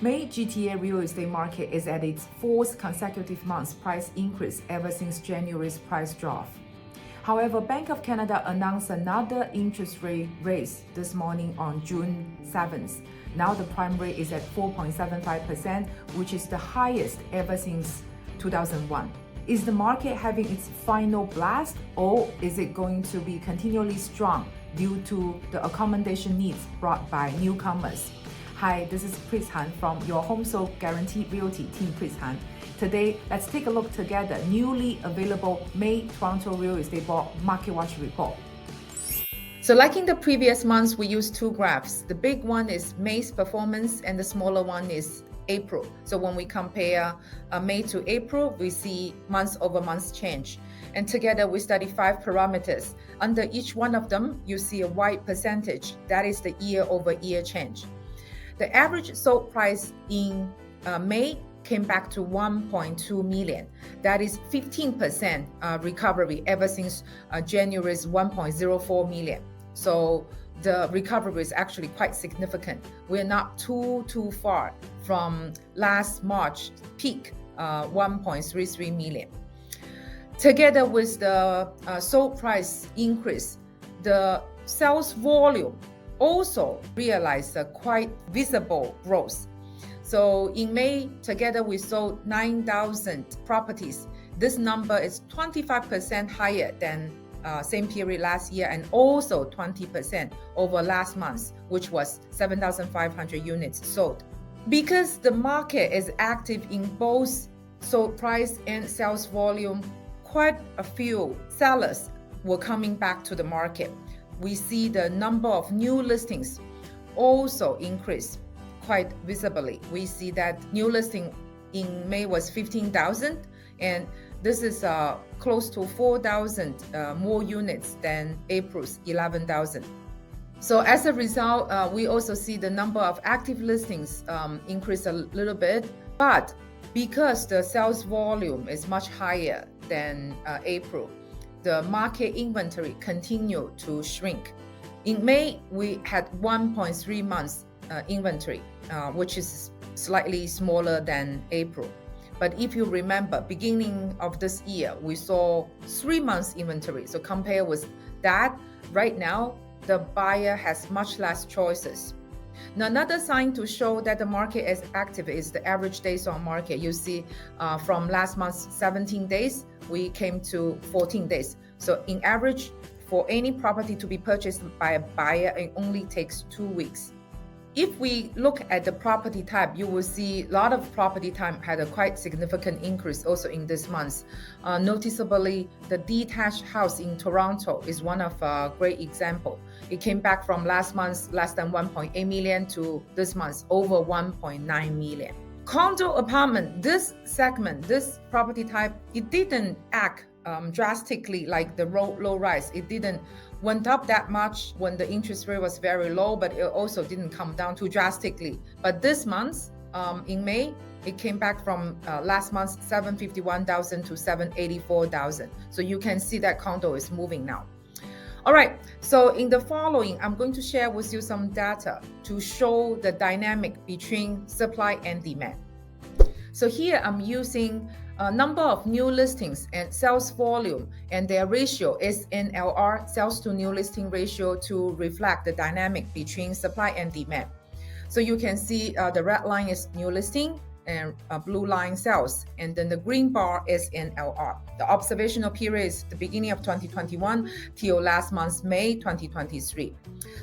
May GTA real estate market is at its fourth consecutive month price increase ever since January's price drop. However, Bank of Canada announced another interest rate raise this morning on June 7th. Now the prime rate is at 4.75%, which is the highest ever since 2001. Is the market having its final blast, or is it going to be continually strong due to the accommodation needs brought by newcomers? Hi, this is Chris Han from your Home Sold Guaranteed Realty team, Chris Han. Today, let's take a look together newly available May Toronto Real Estate Board Market Watch Report. So like in the previous months, we used two graphs. The big one is May's performance and the smaller one is April. So when we compare May to April, we see month-over-month change. And together we study 5 parameters. Under each one of them, you see a white percentage. That is the year-over-year change. The average sold price in May came back to 1.2 million. That is 15% recovery ever since January's 1.04 million. So the recovery is actually quite significant. We're not too far from last March peak, 1.33 million. Together with the sold price increase, the sales volume also realized a quite visible growth. So in May, together we sold 9,000 properties. This number is 25% higher than same period last year, and also 20% over last month, which was 7,500 units sold. Because the market is active in both sold price and sales volume, quite a few sellers were coming back to the market. We see the number of new listings also increase quite visibly. We see that new listing in May was 15,000, and this is close to 4,000 more units than April's 11,000. So as a result, we also see the number of active listings increase a little bit, but because the sales volume is much higher than April, the market inventory continued to shrink. In May, we had 1.3 months inventory, which is slightly smaller than April. But if you remember, beginning of this year, we saw 3 months inventory. So compare with that, right now, the buyer has much less choices. Now, another sign to show that the market is active is the average days on market. You see from last month's 17 days, we came to 14 days. So in average, for any property to be purchased by a buyer, it only takes 2 weeks. If we look at the property type, you will see a lot of property type had a quite significant increase also in this month. Noticeably, the detached house in Toronto is one of a great example. It came back from last month less than 1.8 million to this month over 1.9 million. Condo apartment, this segment, this property type, it didn't act drastically like the low rise. It didn't went up that much when the interest rate was very low, but it also didn't come down too drastically. But this month, in May, it came back from last month's 751,000 to 784,000. So you can see that condo is moving now. All right, so in the following, I'm going to share with you some data to show the dynamic between supply and demand. So here I'm using a number of new listings and sales volume, and their ratio is SNLR, sales to new listing ratio, to reflect the dynamic between supply and demand. So you can see the red line is new listing and blue line sales, and then the green bar is SNLR. The observational period is the beginning of 2021 till last month's May 2023.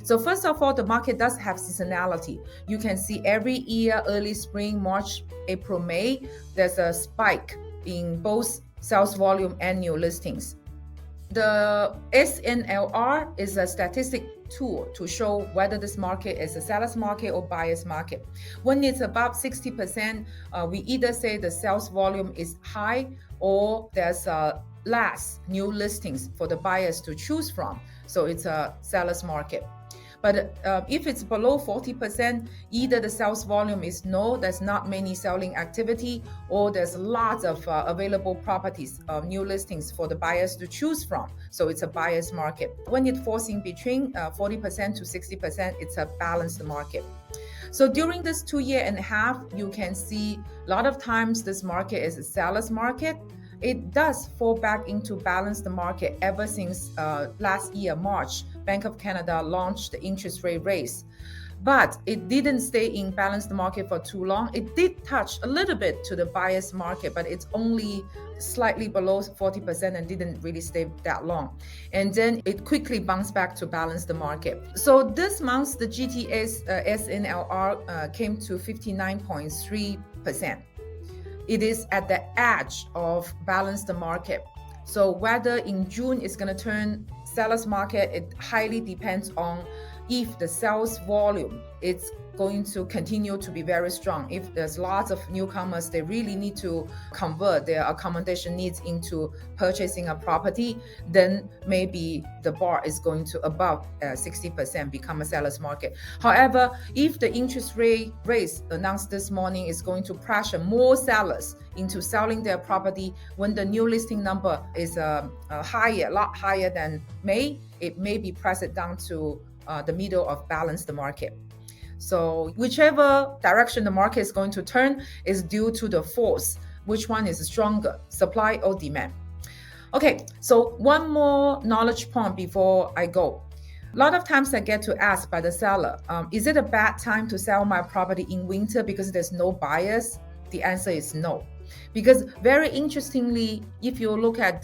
So first of all, the market does have seasonality. You can see every year, early spring, March, April, May, there's a spike in both sales volume and new listings. The SNLR is a statistic tool to show whether this market is a seller's market or buyer's market. When it's about 60%, we either say the sales volume is high or there's less new listings for the buyers to choose from. So it's a seller's market. But if it's below 40%, either the sales volume is no, there's not many selling activity, or there's lots of available properties, new listings for the buyers to choose from. So it's a buyer's market. When it falls in between 40% to 60%, it's a balanced market. So during this 2.5 years, you can see a lot of times this market is a seller's market. It does fall back into balanced market ever since last year, March. Bank of Canada launched the interest rate raise. But it didn't stay in balanced market for too long. It did touch a little bit to the buyer's market, but it's only slightly below 40% and didn't really stay that long. And then it quickly bounced back to balanced market. So this month, the GTS SNLR came to 59.3%. It is at the edge of balanced market. So whether in June it's going to turn seller's market, it highly depends on if the sales volume is going to continue to be very strong. If there's lots of newcomers, they really need to convert their accommodation needs into purchasing a property, then maybe the bar is going to above 60% become a seller's market. However, if the interest rate raise announced this morning is going to pressure more sellers into selling their property when the new listing number is a lot higher than May, it may be pressed down to the middle of balanced market. So whichever direction the market is going to turn is due to the force. Which one is stronger, supply or demand? Okay, so one more knowledge point before I go. A lot of times I get to ask by the seller, is it a bad time to sell my property in winter because there's no buyers? The answer is no. Because very interestingly, if you look at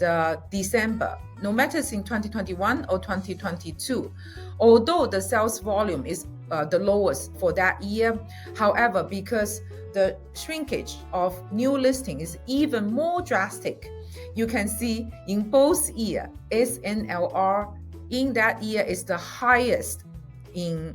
December, no matter it's in 2021 or 2022, although the sales volume is the lowest for that year, however, because the shrinkage of new listing is even more drastic, you can see in both years, SNLR in that year is the highest in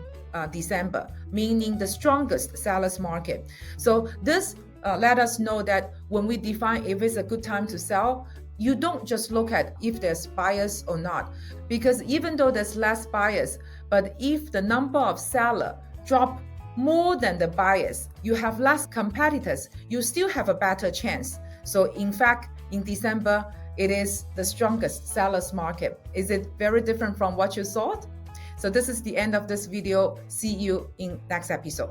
December, meaning the strongest seller's market. So this let us know that when we define if it's a good time to sell, you don't just look at if there's buyers or not, because even though there's less buyers, but if the number of sellers drop more than the buyers, you have less competitors, you still have a better chance. So in fact, in December, it is the strongest seller's market. Is it very different from what you thought? So this is the end of this video. See you in next episode.